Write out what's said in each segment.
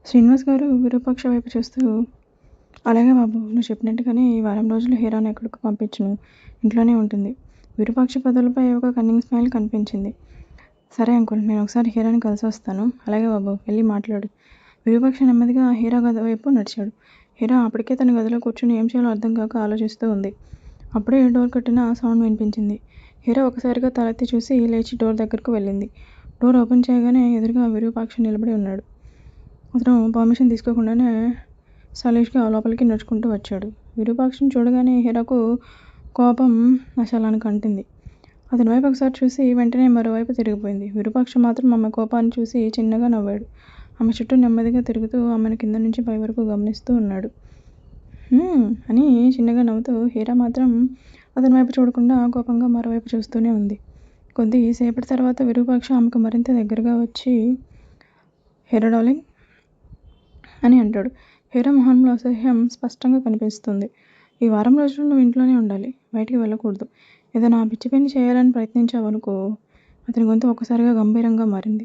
శ్రీనివాస్ గారు విరూపాక్ష వైపు చూస్తూ, అలాగే బాబు, నువ్వు చెప్పినట్టుగానే ఈ వారం రోజులు హీరాని ఎక్కడికి పంపించను, ఇంట్లోనే ఉంటుంది. విరూపాక్ష పెదవులపై ఒక కన్నింగ్ స్మైల్ కనిపించింది. సరే అంకుల్, నేను ఒకసారి హీరాని కలిసి వస్తాను. అలాగే బాబు, వెళ్ళి మాట్లాడు. విరూపాక్ష నెమ్మదిగా హీరా గది వైపు నడిచాడు. హీరా అప్పటికే తన గదిలో కూర్చుని ఏం చేయాలో అర్థం కాక ఆలోచిస్తూ ఉంది. అప్పుడే డోర్ కొట్టిన సౌండ్ వినిపించింది. హీరా ఒకసారిగా తలెత్తి చూసి లేచి డోర్ దగ్గరకు వెళ్ళింది. డోర్ ఓపెన్ చేయగానే ఎదురుగా విరూపాక్ష నిలబడి ఉన్నాడు. అతను పర్మిషన్ తీసుకోకుండానే సలీష్గా లోపలికి నడుచుకుంటూ వచ్చాడు. విరూపాక్షని చూడగానే హీరాకు కోపం అసలానికి అంటింది. అతని వైపు ఒకసారి చూసి వెంటనే మరోవైపు తిరిగిపోయింది. విరూపాక్ష మాత్రం ఆమె కోపాన్ని చూసి చిన్నగా నవ్వాడు. ఆమె చుట్టూ నెమ్మదిగా తిరుగుతూ ఆమెను కింద నుంచి పై వరకు గమనిస్తూ ఉన్నాడు. అని చిన్నగా నవ్వుతూ హీరా మాత్రం అతని వైపు చూడకుండా కోపంగా మరోవైపు చూస్తూనే ఉంది. కొద్దిసేపటి తర్వాత విరూపాక్ష ఆమెకు మరింత దగ్గరగా వచ్చి, హీరా డార్లింగ్ అని అంటాడు. హీరా మొహంలో అసహ్యం స్పష్టంగా కనిపిస్తుంది. ఈ వారం రోజులు నువ్వు ఇంట్లోనే ఉండాలి, బయటికి వెళ్ళకూడదు. ఏదైనా పిచ్చి పని చేయాలని ప్రయత్నించావనుకో. అతని గొంతు ఒక్కసారిగా గంభీరంగా మారింది.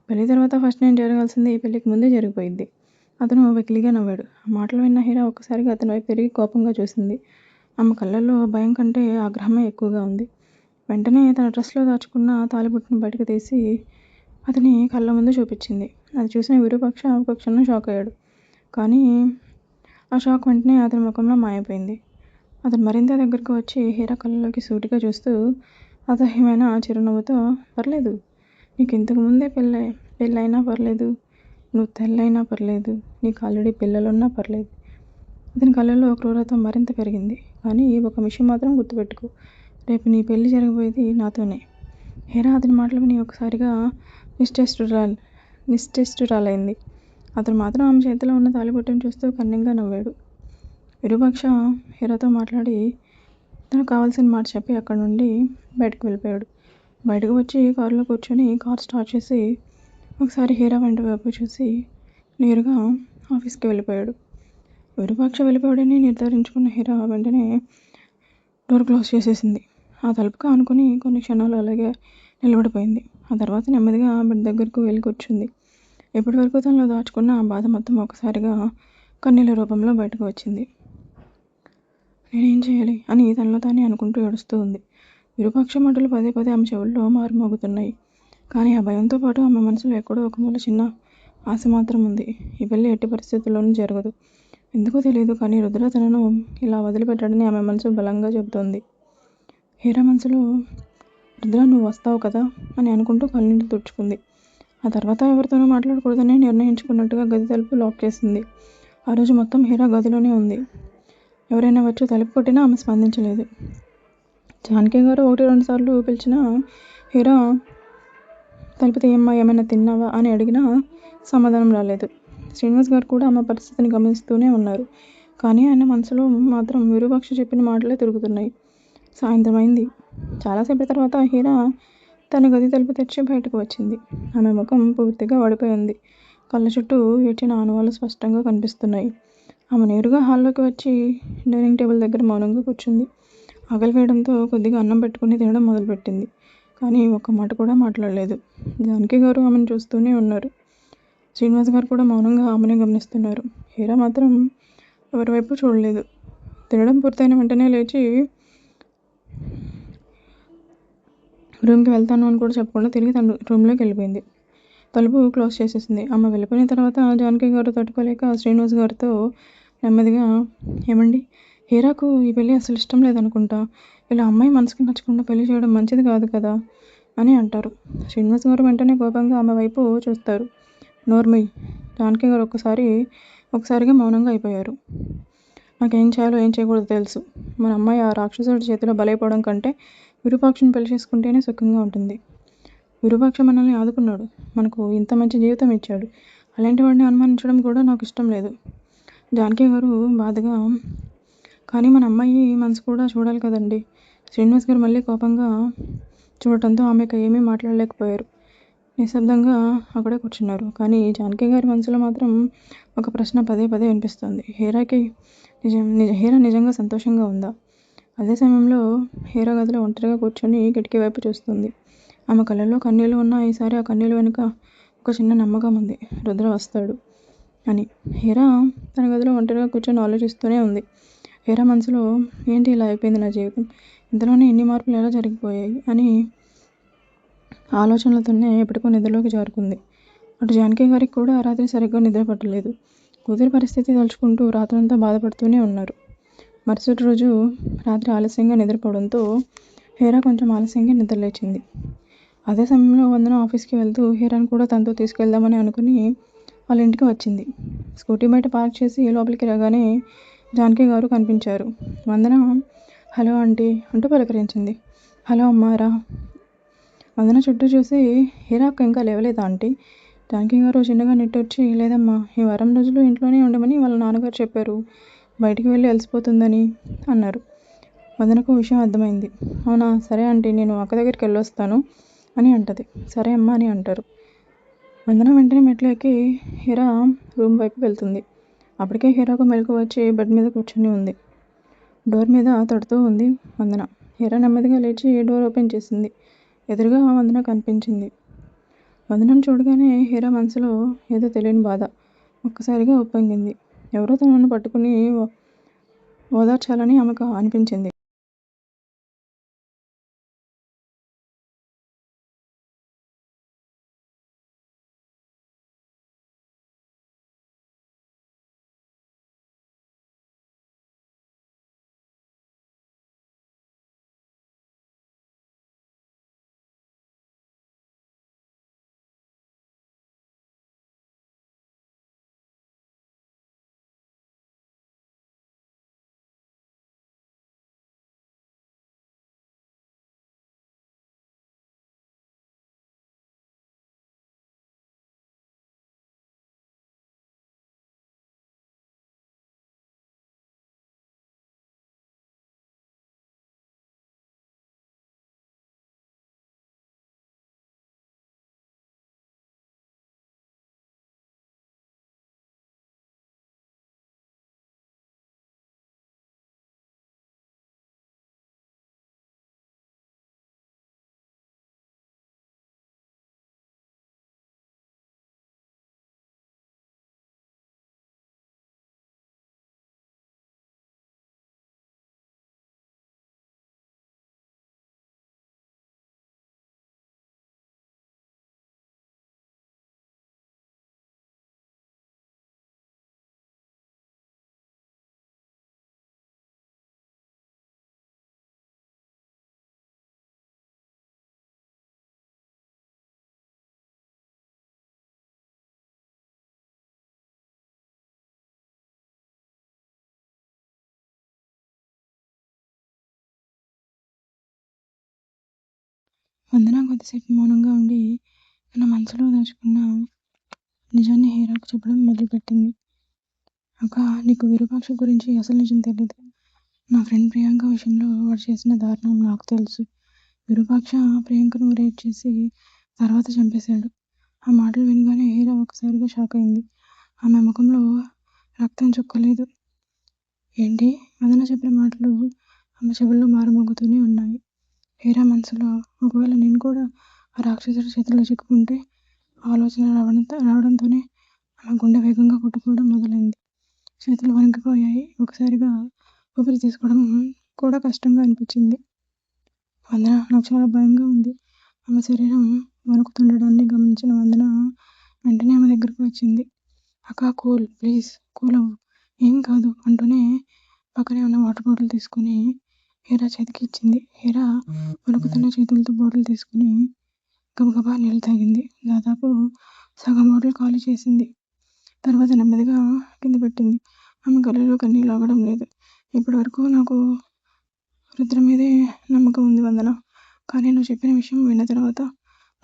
పెళ్లి తర్వాత ఫస్ట్ నేను జరగాల్సింది పెళ్లికి ముందే జరిగిపోయింది. అతను వెకిలిగా నవ్వాడు. ఆ మాటలు విన్న హీరా ఒక్కసారిగా అతని వైపు తిరిగి కోపంగా చూసింది. ఆమె కళ్ళల్లో భయం కంటే ఆగ్రహమే ఎక్కువగా ఉంది. వెంటనే తన డ్రెస్లో దాచుకున్న తాళిబొట్టును బయటకు తీసి అతని కళ్ళ ముందు చూపించింది. అది చూసిన విరూపాక్ష ఒక క్షణం షాక్ అయ్యాడు. కానీ ఆ షాక్ వెంటనే అతని ముఖంలో మాయమైపోయింది. అతను మరింత దగ్గరకు వచ్చి హీరా కళ్ళలోకి సూటిగా చూస్తూ అసహ్యమైన చిరునవ్వుతో, పర్లేదు, నీకు ఇంతకు ముందే పెళ్ళైనా పర్లేదు, నువ్వు తెల్లైనా పర్లేదు, నీకు ఆల్రెడీ పిల్లలున్నా పర్లేదు. అతని కళ్ళల్లో క్రూరత్వం మరింత పెరిగింది. కానీ ఒక విషయం మాత్రం గుర్తుపెట్టుకో, రేపు నీ పెళ్లి జరగబోయేది నాతోనే. హీరా అతని మాటలు విని ఒకసారిగా నిశ్చేష్టురాలైంది. అతను మాత్రం ఆమె చేతిలో ఉన్న తాళిబొట్టును చూస్తూ కన్నింగా నవ్వాడు. విరూపాక్ష హీరాతో మాట్లాడి తనకు కావాల్సిన మాట చెప్పి అక్కడి నుండి బయటకు వెళ్ళిపోయాడు. బయటకు వచ్చి కారులో కూర్చొని కార్ స్టార్ట్ చేసి ఒకసారి హీరా వెంట వైపు చూసి నేరుగా ఆఫీస్కి వెళ్ళిపోయాడు. విరూపాక్ష వెళ్ళిపోయాడని నిర్ధారించుకున్న హీరా వెంటనే డోర్ క్లోజ్ చేసేసింది. ఆ తలుపుకు ఆనుకుని కొన్ని క్షణాలు అలాగే నిలబడిపోయింది. ఆ తర్వాత నెమ్మదిగా బెడ్ దగ్గరకు వెళ్ళి కూర్చుంది. ఇప్పటి వరకు తనలో దాచుకున్న ఆ బాధ మొత్తం ఒకసారిగా కన్నీళ్ళ రూపంలో బయటకు వచ్చింది. నేనేం చేయాలి అని తనలో తానే అనుకుంటూ ఏడుస్తూ ఉంది. విరూపాక్ష మాటలు పదే పదే ఆమె చెవుల్లో మారుమోగుతున్నాయి. కానీ ఆ భయంతో పాటు ఆమె మనసులో ఎక్కడో ఒక మూల చిన్న ఆశ మాత్రం ఉంది. ఈ పెళ్లి ఎట్టి పరిస్థితుల్లోనూ జరగదు. ఎందుకో తెలియదు, కానీ రుద్ర తనను ఇలా వదిలిపెట్టాడని ఆమె మనసు బలంగా చెబుతోంది. హీరా మనసులో, రుద్ర నువ్వు వస్తావు కదా అని అనుకుంటూ కళ్ళనీళ్ళు తుడుచుకుంది. ఆ తర్వాత ఎవరితోనూ మాట్లాడకూడదని నిర్ణయించుకున్నట్టుగా గది తలుపు లాక్ చేసింది. ఆ రోజు మొత్తం హీరా గదిలోనే ఉంది. ఎవరైనా వచ్చి తలుపు కొట్టినా ఆమె స్పందించలేదు. జానకి గారు 1-2 సార్లు పిలిచినా హీరా తలుపు తీయమ్మా, ఏమైనా తిన్నావా అని అడిగినా సమాధానం రాలేదు. శ్రీనివాస్ గారు కూడా ఆమె పరిస్థితిని గమనిస్తూనే ఉన్నారు. కానీ ఆయన మనసులో మాత్రం విరూపాక్ష చెప్పిన మాటలే తిరుగుతున్నాయి. సాయంత్రం అయింది. చాలాసేపటి తర్వాత హీరా తన గది తలుపు తెరిచి బయటకు వచ్చింది. ఆమె ముఖం పూర్తిగా వాడిపోయింది. కళ్ళ చుట్టూ ఏడ్చిన ఆనవాళ్లు స్పష్టంగా కనిపిస్తున్నాయి. ఆమె నేరుగా హాల్లోకి వచ్చి డైనింగ్ టేబుల్ దగ్గర మౌనంగా కూర్చుంది. ఆకలి వేయడంతో కొద్దిగా అన్నం పెట్టుకుని తినడం మొదలుపెట్టింది. కానీ ఒక్క మాట కూడా మాట్లాడలేదు. జానకి గారు ఆమెను చూస్తూనే ఉన్నారు. శ్రీనివాస్ గారు కూడా మౌనంగా ఆమెనే గమనిస్తున్నారు. హీరా మాత్రం ఎవరి వైపు చూడలేదు. తినడం పూర్తయిన వెంటనే లేచి రూమ్కి వెళ్తాను అని కూడా చెప్పకుండా తిరిగి తన రూమ్లోకి వెళ్ళిపోయింది. తలుపు క్లోజ్ చేసేసింది. ఆమె వెళ్ళిపోయిన తర్వాత జానకి గారు తట్టుకోలేక శ్రీనివాస్ గారితో నెమ్మదిగా, ఏమండి, హీరాకు ఈ పెళ్ళి అసలు ఇష్టం లేదనుకుంటా. ఇలా అమ్మాయి మనసుకి నచ్చకుండా పెళ్లి చేయడం మంచిది కాదు కదా అని అంటారు. శ్రీనివాస్ గారు వెంటనే కోపంగా ఆమె వైపు చూస్తారు. నోర్మయ్. జానకి గారు ఒకసారిగా మౌనంగా అయిపోయారు. నాకేం చేయాలో ఏం చేయకూడదో తెలుసు. మన అమ్మాయి ఆ రాక్షసుడి చేతిలో బలైపోవడం కంటే విరూపాక్షని పెళ్లి చేసుకుంటేనే సుఖంగా ఉంటుంది. విరూపాక్ష మనల్ని ఆదుకున్నాడు, మనకు ఇంత మంచి జీవితం ఇచ్చాడు. అలాంటి వాడిని అనుమానించడం కూడా నాకు ఇష్టం లేదు. జానకి గారు బాధగా, కానీ మన అమ్మాయి మనసు కూడా చూడాలి కదండి. శ్రీనివాస్ గారు మళ్ళీ కోపంగా చూడటంతో ఆమెకు ఏమీ మాట్లాడలేకపోయారు. నిశ్శబ్దంగా అక్కడే కూర్చున్నారు. కానీ జానకి గారి మనసులో మాత్రం ఒక ప్రశ్న పదే పదే వినిపిస్తోంది. హీరా నిజంగా సంతోషంగా ఉందా? అదే సమయంలో హీరా గదిలో ఒంటరిగా కూర్చొని కిటికీ వైపు చూస్తుంది. ఆమె కళ్ళల్లో కన్నీళ్లు ఉన్నా ఈసారి ఆ కన్నీళ్ల వెనుక ఒక చిన్న నమ్మకం ఉంది. రుద్ర వస్తాడు. అని. హీరా తన గదిలో ఒంటరిగా కూర్చొని ఆలోచిస్తూనే ఉంది. హీరా మనసులో ఏంటి ఇలా అయిపోయింది నా జీవితం, ఇంతలోనే ఇన్ని మార్పులు ఎలా జరిగిపోయాయి అని ఆలోచనలతోనే ఎప్పటికో నిద్రలోకి జారుకుంది. అటు జానకి గారికి కూడా ఆ రాత్రి సరిగ్గా నిద్ర పట్టలేదు. కూతురి పరిస్థితి తలుచుకుంటూ రాత్రంతా బాధపడుతూనే ఉన్నారు. మరుసటి రోజు రాత్రి ఆలస్యంగా నిద్రపోవడంతో హీరా కొంచెం ఆలస్యంగా నిద్రలేచింది. అదే సమయంలో వందన ఆఫీస్కి వెళ్తూ హీరాని కూడా తనతో తీసుకెళ్దామని అనుకుని వాళ్ళ ఇంటికి వచ్చింది. స్కూటీ బయట పార్క్ చేసి లోపలికి రాగానే జానకి గారు కనిపించారు. వందన హలో ఆంటీ అంటూ పలకరించింది. హలో అమ్మా రా. వందన చుట్టూ చూసి హీరా అక్క ఇంకా లేవలేదా ఆంటీ? జానకి గారు చిన్నగా నిట్టూర్చి లేదమ్మా, ఈ వారం రోజులు ఇంట్లోనే ఉండమని వాళ్ళ నాన్నగారు చెప్పారు, బయటికి వెళ్ళి అలసిపోతుందని అన్నారు. వందనకు విషయం అర్థమైంది. అవునా, సరే ఆంటీ, నేను అక్క దగ్గరికి వెళ్ళొస్తాను అని అంటది. సరే అమ్మా అని అంటారు. వందన వెంటనే మెట్లు ఎక్కి హీరా రూమ్ వైపు వెళ్తుంది. అప్పటికే హీరాకు మెలకు వచ్చి బెడ్ మీద కూర్చొని ఉంది. డోర్ మీద తడుతూ ఉంది వందన. హీరా నెమ్మదిగా లేచి డోర్ ఓపెన్ చేసింది. ఎదురుగా వందన కనిపించింది. వందనను చూడగానే హీరా మనసులో ఏదో తెలియని బాధ ఒక్కసారిగా ఉప్పొంగింది. ఎవరో తనను పట్టుకుని ఓదార్చాలని ఆమెకు అనిపించింది. వందన కొద్దిసేపు మౌనంగా ఉండి తన మనసులో దాచుకున్న నిజాన్ని హీరాకు చెప్పడం మొదలుపెట్టింది. అక్క, నీకు విరూపాక్ష గురించి అసలు నిజం తెలీదు. నా ఫ్రెండ్ ప్రియాంక విషయంలో వాడు చేసిన దారుణం నాకు తెలుసు. విరూపాక్ష ప్రియాంకను రేప్ చేసి తర్వాత చంపేశాడు. ఆ మాటలు వినగానే హీరా ఒక్కసారిగా షాక్ అయింది. ఆమె ముఖంలో రక్తం చుక్కలేదు. ఏంటి? వందన చెప్పిన మాటలు ఆమె చెవుల్లో మారుమోగుతూనే ఉన్నాయి. హీరా మనసులో ఒకవేళ నేను కూడా ఆ రాక్షసుడి చేతిలో చిక్కుకుంటే ఆలోచన రావడంతోనే ఆమె గుండె వేగంగా కొట్టుకోవడం మొదలైంది. చేతులు వణికిపోయాయి. ఒకసారిగా ఊపిరి తీసుకోవడం కూడా కష్టంగా అనిపించింది. వందన, నాకు చాలా భయంగా ఉంది. ఆమె శరీరం వణుకుతుండడాన్ని గమనించిన వందన వెంటనే ఆమె దగ్గరకు వచ్చింది. అక్క, కూల్, ప్లీజ్ కూల్ అవ్వు, ఏం కాదు అంటూనే పక్కనే ఉన్న వాటర్ బాటిల్ తీసుకుని హీరా చేతికి ఇచ్చింది. హీరా వణుకుతున్న చేతులతో బాటిల్ తీసుకుని గబగబా నీళ్ళు తాగింది. దాదాపు సగం బాటిల్ ఖాళీ చేసింది. తర్వాత నెమ్మదిగా కింద పెట్టింది. ఆమె కళ్ళలో కన్నీళ్ళు ఆగడం లేదు. ఇప్పటి వరకు నాకు రుద్ర మీదే నమ్మకం ఉంది వందన, కానీ నువ్వు చెప్పిన విషయం విన్న తర్వాత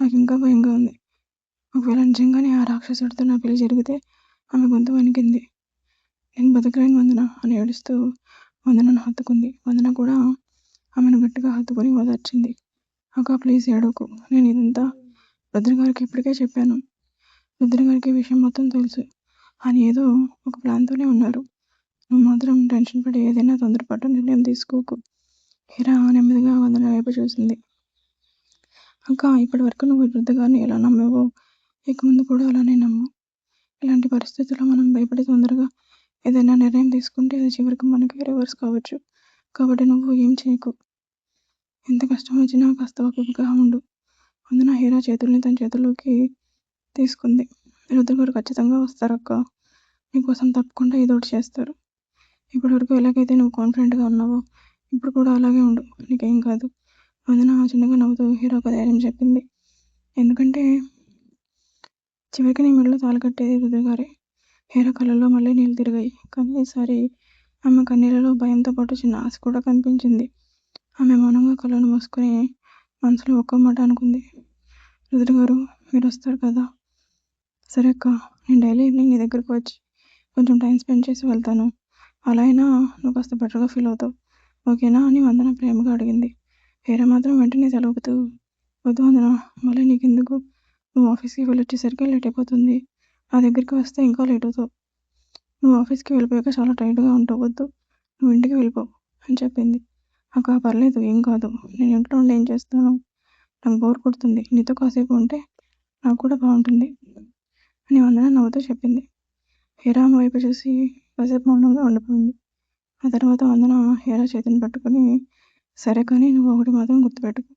నాకు ఇంకా భయంగా ఉంది. ఒకవేళ నిజంగానే ఆ రాక్షసుడితో నా పెళ్లి జరిగితే ఆమె గొంతు వణికింది. నేను బతకలేను వందన అని ఏడుస్తూ వందనను హత్తుకుంది. వందన కూడా ఆమెను గట్టిగా హత్తుకొని ఓదార్చింది. అక్క, ప్లీజ్ ఏడవకు, నేను ఇదంతా రుద్రగారికి ఇప్పటికే చెప్పాను. రుద్రగారికి విషయం మొత్తం తెలుసు. ఆయన ఏదో ఒక ప్లాన్తోనే ఉన్నారు. నువ్వు మాత్రం టెన్షన్ పడి ఏదైనా తొందరపాటు నిర్ణయం తీసుకోకు. హీరా నెమ్మదిగా వందన వైపు చూసింది. అక్క, ఇప్పటి వరకు నువ్వు రుద్రగారిని ఎలా నమ్మావో ఇక ముందు కూడా అలానే నమ్ము. ఇలాంటి పరిస్థితుల్లో మనం భయపడి తొందరగా ఏదైనా నిర్ణయం తీసుకుంటే అది చివరికి మనకి రివర్స్ కావచ్చు. కాబట్టి నువ్వు ఏం చేయకు. ఎంత కష్టం వచ్చినా కాస్త ఓపికగా ఉండు. అందున హీరా చేతుల్ని తన చేతుల్లోకి తీసుకుంది. రుద్ర గారు ఖచ్చితంగా వస్తారక్క. నీకోసం తప్పకుండా ఏదోకటి చేస్తారు. ఇప్పటివరకు ఎలాగైతే నువ్వు కాన్ఫిడెంట్గా ఉన్నావో ఇప్పుడు కూడా అలాగే ఉండు. నీకేం కాదు. అందున చిన్నగా నవ్వుతూ హీరోకు ధైర్యం చెప్పింది. ఎందుకంటే చివరికి నీ మెడలో తాళి కట్టేది రుద్ర గారే. హీరో కళ్ళల్లో మళ్ళీ నీళ్ళు తిరిగాయి. కానీ ఈసారి ఆమె కన్నీళ్ళలో భయంతో పాటు చిన్న ఆశ కూడా కనిపించింది. ఆమె మౌనంగా కళ్ళను మూసుకొని మనసులో ఒక్క మాట అనుకుంది. రుద్ర గారు మీరు వస్తారు కదా. సరే అక్క, నేను డైలీ ఈవినింగ్ నీ దగ్గరకు వచ్చి కొంచెం టైం స్పెండ్ చేసి వెళ్తాను. అలా అయినా నువ్వు కాస్త బెటర్గా ఫీల్ అవుతావు. ఓకేనా అని వందన ప్రేమగా అడిగింది. హీరా మాత్రం వెంటనే తలూపుతూ, వద్దు వందన, మళ్ళీ నీకెందుకు? నువ్వు ఆఫీస్కి వెళ్ళొచ్చేసరికి లేట్ అయిపోతుంది. నా దగ్గరికి వస్తే ఇంకా లేట్ అవుతావు. నువ్వు ఆఫీస్కి వెళ్ళిపోయాక చాలా టైర్డ్గా ఉంటావు. వద్దు, నువ్వు ఇంటికి వెళ్ళిపో అని చెప్పింది. అక్క పర్లేదు, ఏం కాదు. నేను ఇంట్లో ఉండి ఏం చేస్తాను? నాకు బోర్ కొడుతుంది. నీతో కాసేపు ఉంటే నాకు కూడా బాగుంటుంది అని వందన నవ్వుతూ చెప్పింది. హీరా ఆమె వైపు చూసి కాసేపు మౌనంగా ఉండిపోయింది. ఆ తర్వాత వందన హీరా చేతిని పట్టుకుని, సరే కానీ నువ్వు ఒకటి మాత్రం గుర్తుపెట్టుకో,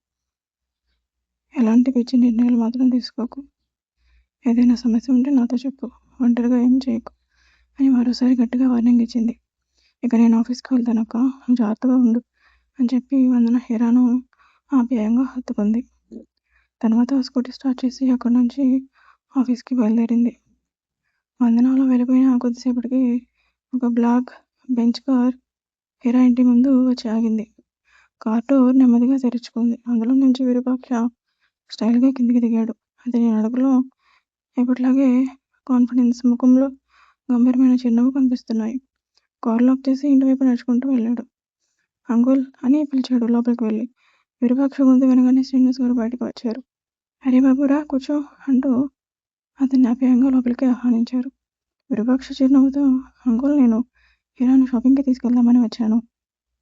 ఎలాంటి పిచ్చి నిర్ణయాలు మాత్రం తీసుకోకు. ఏదైనా సమస్య ఉంటే నాతో చెప్పు, ఒంటరిగా ఏం చేయకు అని మరోసారి గట్టిగా వార్నింగ్ ఇచ్చింది. ఇక నేను ఆఫీస్కి వెళ్తానక్క, జాగ్రత్తగా ఉండు అని చెప్పి వందన హీరాను ఆప్యాయంగా హత్తుకుంది. తర్వాత స్కూటీ స్టార్ట్ చేసి అక్కడి నుంచి ఆఫీస్కి బయలుదేరింది. వందనాలో వెళ్ళిపోయిన కొద్దిసేపటికి ఒక బ్లాక్ బెంచ్ కార్ హీరా ఇంటి ముందు వచ్చి ఆగింది. కార్ డోర్ నెమ్మదిగా తెరుచుకుంది. అందులో నుంచి విరూపాక్ష స్టైల్గా కిందికి దిగాడు. అతని అడుగులో ఎప్పటిలాగే కాన్ఫిడెన్స్, ముఖంలో గంభీరమైన చిరునవ్వు కనిపిస్తున్నాయి. కార్ లాక్ చేసి ఇంటి వైపు నడుచుకుంటూ వెళ్ళాడు. అంకుల్ అని పిలిచాడు లోపలికి వెళ్ళి. విరూపాక్ష గొంతు వినగానే శ్రీనివాస్ గారు బయటకు వచ్చారు. అరే బాబు రా కూర్చో అంటూ అతన్ని ఆప్యాయంగా లోపలికి ఆహ్వానించారు. విరూపాక్ష చిరునవ్వుతో, అంకుల్ నేను హీరాను షాపింగ్కి తీసుకెళ్దామని వచ్చాను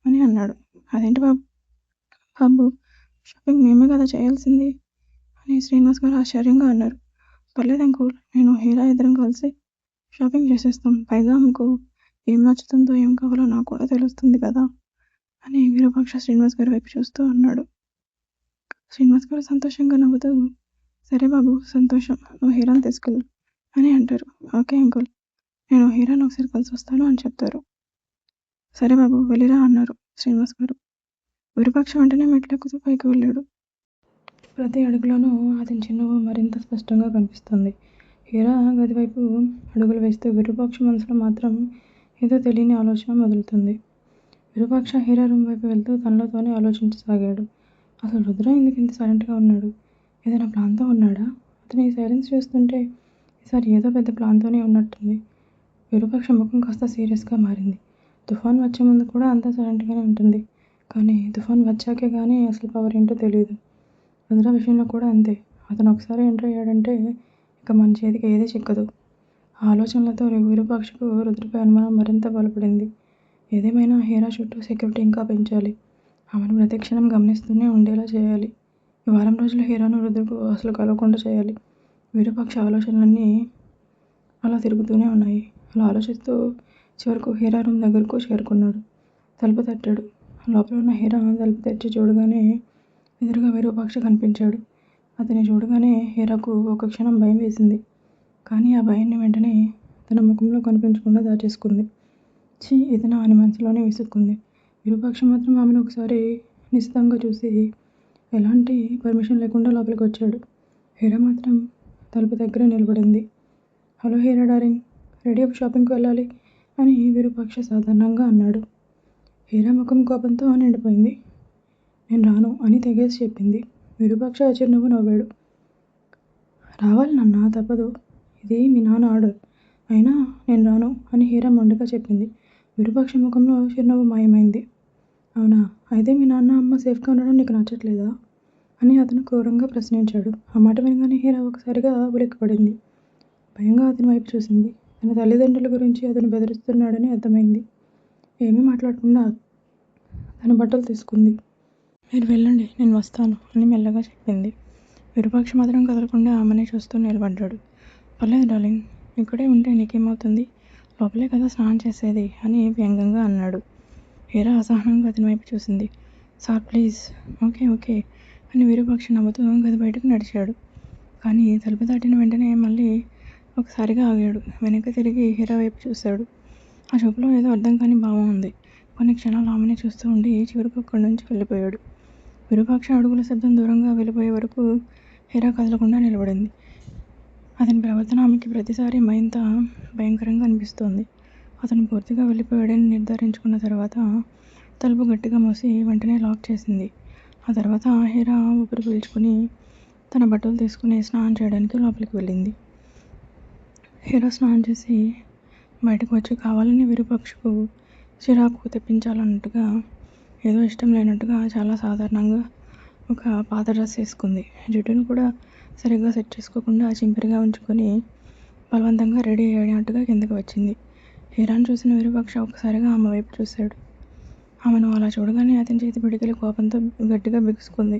అని అన్నాడు. అదేంటి బాబు, షాపింగ్ మేమే కదా చేయాల్సింది అని శ్రీనివాస్ గారు ఆశ్చర్యంగా అన్నారు. పర్లేదు అంకుల్, నేను హీరా ఇద్దరం కలిసి షాపింగ్ చేసేస్తాం. పైగా మీకు ఏం నచ్చుతుందో ఏం కావాలో నాకు కూడా తెలుస్తుంది కదా అని విరూపాక్ష శ్రీనివాస్ గారి వైపు చూస్తూ అన్నాడు. శ్రీనివాస్ గారు సంతోషంగా నవ్వుతూ, సరే బాబు, సంతోషం, నువ్వు హీరాను తీసుకెళ్ళు అని అంటారు. ఓకే అంకుల్, నేను హీరాను ఒకసారి కలిసి వస్తాను అని చెప్తారు. సరే బాబు, వెళ్ళిరా అన్నారు శ్రీనివాస్ గారు. విరూపాక్ష వెంటనే మెట్లెక్కుతూ పైకి వెళ్ళాడు. ప్రతి అడుగులోనూ అతని చిరునవ్వు మరింత స్పష్టంగా కనిపిస్తుంది. హీరా గది వైపు అడుగులు వేస్తూ విరూపాక్ష మనసులో మాత్రం ఏదో తెలియని ఆలోచన మొదలుతుంది. విరూపాక్ష హీరా రూమ్ వైపు వెళ్తూ తనలో తానే ఆలోచించసాగాడు. అసలు రుద్ర ఎందుకు ఇంత సైలెంట్గా ఉన్నాడు? ఏదైనా ప్లాన్తో ఉన్నాడా? అతని సైలెన్స్ చూస్తుంటే ఈసారి ఏదో పెద్ద ప్లాన్తోనే ఉన్నట్టుంది. విరూపాక్ష ముఖం కాస్త సీరియస్గా మారింది. తుఫాన్ వచ్చే ముందు కూడా అంతా సైలెంట్గానే ఉంటుంది. కానీ తుఫాన్ వచ్చాకే కానీ అసలు పవర్ ఏంటో తెలియదు. రుద్ర విషయంలో కూడా అంతే. అతను ఒకసారి ఎంటర్ అయ్యాడంటే ఇక మన చేతికి ఏదీ చిక్కదు. ఆ ఆలోచనలతో విరూపాక్షకు రుద్రపై అనుమానం మరింత బలపడింది. ఏదేమైనా హీరా చుట్టూ సెక్యూరిటీ ఇంకా పెంచాలి. ఆమెను ప్రతిక్షణం గమనిస్తూనే ఉండేలా చేయాలి. ఈ వారం రోజులు హీరాను రుద్రకు అసలు కలవకుండా చేయాలి. విరూపాక్ష ఆలోచనలన్నీ అలా తిరుగుతూనే ఉన్నాయి. అలా ఆలోచిస్తూ చివరకు హీరా రూమ్ దగ్గరకు చేరుకున్నాడు. తలుపు తట్టాడు. లోపల ఉన్న హీరా తలుపు తెరిచి చూడగానే ఎదురుగా విరూపాక్ష కనిపించాడు. అతన్ని చూడగానే హీరాకు ఒక క్షణం భయం వేసింది. కానీ ఆ భయాన్ని వెంటనే తన ముఖంలో కనిపించకుండా దాచేసుకుంది. ఛీ, ఇతనా అని మనసులోనే విసుక్కుంది. విరూపాక్ష మాత్రం ఆమెను ఒకసారి నిశితంగా చూసి ఎలాంటి పర్మిషన్ లేకుండా లోపలికి వచ్చాడు. హీరా మాత్రం తలుపు దగ్గర నిలబడింది. Hello Heera darling, ready up, షాపింగ్కి వెళ్ళాలి అని విరూపాక్ష సాధారణంగా అన్నాడు. హీరా ముఖం కోపంతో నిండిపోయింది. నేను రాను అని తెగేసి చెప్పింది. విరూపాక్ష చిరునవ్వు నవ్వాడు. రావాలి నాన్న, తప్పదు, ఇది మీ నాన్న ఆర్డర్, అయినా నేను రాను అని హీరా మొండిగా చెప్పింది. విరూపాక్ష ముఖంలో చిరునవ్వు మాయమైంది. అవునా, అయితే మీ నాన్న అమ్మ సేఫ్గా ఉండడం నీకు నచ్చట్లేదా అని అతను క్రూరంగా ప్రశ్నించాడు. ఆ మాట వినగానే హీరా ఒకసారిగా ఉలిక్కిపడింది. భయంగా అతని వైపు చూసింది. తన తల్లిదండ్రుల గురించి అతను బెదిరిస్తున్నాడని అర్థమైంది. ఏమీ మాట్లాడకుండా తన బట్టలు తీసుకుంది. మీరు వెళ్ళండి, నేను వస్తాను అని మెల్లగా చెప్పింది. విరూపాక్ష మాత్రం కదలకుండా ఆమెనే చూస్తూ నిలబడ్డాడు. పర్లేదు డార్లింగ్, ఇక్కడే ఉంటే నీకేమవుతుంది, లోపలే కదా స్నానం చేసేది అని వ్యంగ్యంగా అన్నాడు. హీరా అసహనంగా అతని వైపు చూసింది. Sir please. ఓకే ఓకే అని విరూపాక్ష నవ్వుతూ గది బయటకు నడిచాడు. కానీ తలుపు దాటిన వెంటనే మళ్ళీ ఒకసారిగా ఆగాడు. వెనక్కి తిరిగి హీరా వైపు చూశాడు. ఆ చూపులో ఏదో అర్థం కాని భావం ఉంది. కొన్ని క్షణాలు ఆమెనే చూస్తూ ఉండి చివరికి అక్కడి నుంచి వెళ్ళిపోయాడు. విరూపాక్ష అడుగుల శబ్దం దూరంగా వెళ్ళిపోయే వరకు హీరా కదలకుండా నిలబడింది. అతని ప్రవర్తన ఆమెకి ప్రతిసారి మరింత భయంకరంగా అనిపిస్తోంది. అతను పూర్తిగా వెళ్ళిపోయాడని నిర్ధారించుకున్న తర్వాత తలుపు గట్టిగా మూసి వెంటనే లాక్ చేసింది. ఆ తర్వాత హీరా ఊపిరి పీల్చుకుని తన బట్టలు తీసుకుని స్నానం చేయడానికి లోపలికి వెళ్ళింది. హీరా స్నానం చేసి బయటకు వచ్చి కావాలని విరూపాక్షకు చిరాకు తెప్పించాలన్నట్టుగా, ఏదో ఇష్టం లేనట్టుగా చాలా సాధారణంగా ఒక పాత డ్రెస్ వేసుకుంది. జుట్టును కూడా సరిగ్గా సెట్ చేసుకోకుండా చింపిరిగా ఉంచుకొని బలవంతంగా రెడీ అయ్యేటట్టుగా కిందకి వచ్చింది. హీరాను చూసిన విరూపాక్ష ఒక్కసారిగా ఆమె వైపు చూశాడు. ఆమెను అలా చూడగానే అతని చేతి పిడికిలి కోపంతో గట్టిగా బిగుసుకుంది.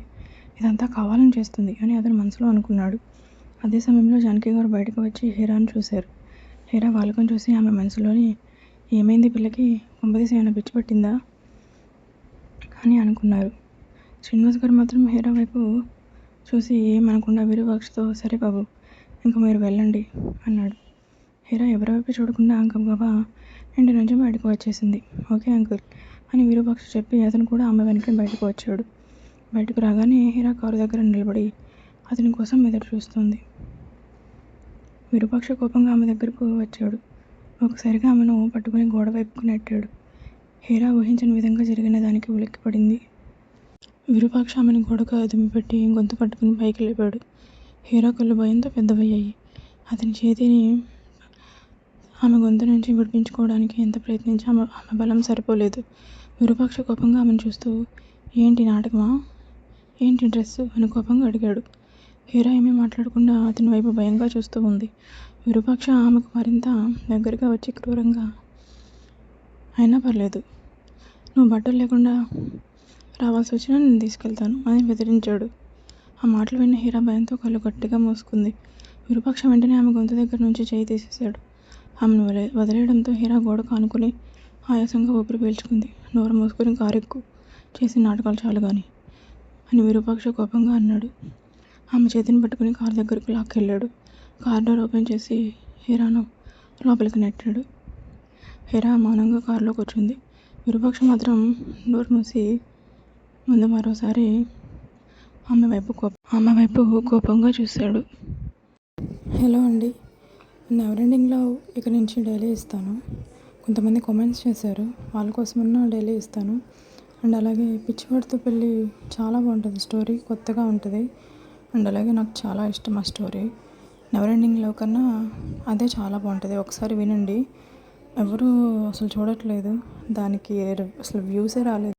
ఇదంతా కావాలని చేస్తుంది అని అతను మనసులో అనుకున్నాడు. అదే సమయంలో జానకి గారు బయటకు వచ్చి హీరాను చూశారు. హీరా వాళ్ళకం చూసి ఆమె మనసులోని ఏమైంది పిల్లకి, కొంపదీసి ఏమైనా పిచ్చి పట్టిందా అని అనుకున్నారు. శ్రీనివాస్ గారు మాత్రం హీరా వైపు చూసి ఏమనకుండా విరూపాక్షతో సరే బాబు ఇంక మీరు వెళ్ళండి అన్నాడు. హీరా ఎవరి వైపు చూడకుండా గబగబా ఇంటి నుంచి బయటకు వచ్చేసింది. ఓకే అంకుల్ అని విరూపాక్ష చెప్పి అతను కూడా ఆమె వెనకే బయటకు వచ్చాడు. బయటకు రాగానే హీరా కారు దగ్గర నిలబడి అతని కోసం ఎదురు చూస్తుంది. విరూపాక్ష కోపంగా ఆమె దగ్గరకు వచ్చాడు. ఒకసారిగా ఆమెను పట్టుకుని గోడ వైపుకు నెట్టాడు. హీరా ఊహించిన విధంగా జరిగిన దానికి ఉలిక్కిపడింది. విరూపాక్ష ఆమెను గోడకు అదిమిపెట్టి గొంతు పట్టుకుని పైకి లేపాడు. హీరా కళ్ళు భయంతో పెద్దవయ్యాయి. అతని చేతిని ఆమె గొంతు నుంచి విడిపించుకోవడానికి ఎంత ప్రయత్నించి ఆమె బలం సరిపోలేదు. విరూపాక్ష కోపంగా ఆమెను చూస్తూ ఏంటి నాటకమా, ఏంటి డ్రెస్సు అని కోపంగా అడిగాడు. హీరా ఏమీ మాట్లాడకుండా అతని వైపు భయంగా చూస్తూ ఉంది. విరూపాక్ష ఆమెకు మరింత దగ్గరగా వచ్చి క్రూరంగా అయినా పర్లేదు, నువ్వు బట్టలు లేకుండా రావాల్సి వచ్చినా నేను తీసుకెళ్తాను అని బెదిరించాడు. ఆ మాటలు విన్న హీరా భయంతో కళ్ళు గట్టిగా మూసుకుంది. విరూపాక్ష వెంటనే ఆమె గొంతు దగ్గర నుంచి చేయి తీసేశాడు. ఆమెను వదిలేయడంతో హీరా గోడకు ఆనుకుని ఆయాసంగా ఊపిరి పీల్చుకుంది. నోరు మూసుకుని కారెక్కు, చేసిన నాటకాలు చాలు గాని అని విరూపాక్ష కోపంగా అన్నాడు. ఆమె చేతిని పట్టుకుని కారు దగ్గరకు లాక్కెళ్ళాడు. కార్ డోర్ ఓపెన్ చేసి హీరాను లోపలికి నెట్టాడు. హీరా మౌనంగా కారులో కూర్చుంది. విరూపాక్ష మాత్రం డోర్ మూసి ముందు మరోసారి ఆమె వైపు కోపంగా చూశాడు. హలో అండి, నెవర్ ఎండింగ్ లవ్ ఇక నుంచి డైలీ ఇస్తాను. కొంతమంది కామెంట్స్ చేశారు, వాళ్ళ కోసమన్నా డైలీ ఇస్తాను. అండ్ అలాగే పిచ్చివాడితో పెళ్ళి చాలా బాగుంటుంది స్టోరీ, కొత్తగా ఉంటుంది. అండ్ అలాగే నాకు చాలా ఇష్టం ఆ స్టోరీ. నెవర్ ఎండింగ్ లవ్ కన్నా అదే చాలా బాగుంటుంది, ఒకసారి వినండి. ఎవరు అసలు చూడట్లేదు, దానికి అసలు వ్యూసే రాలేదు.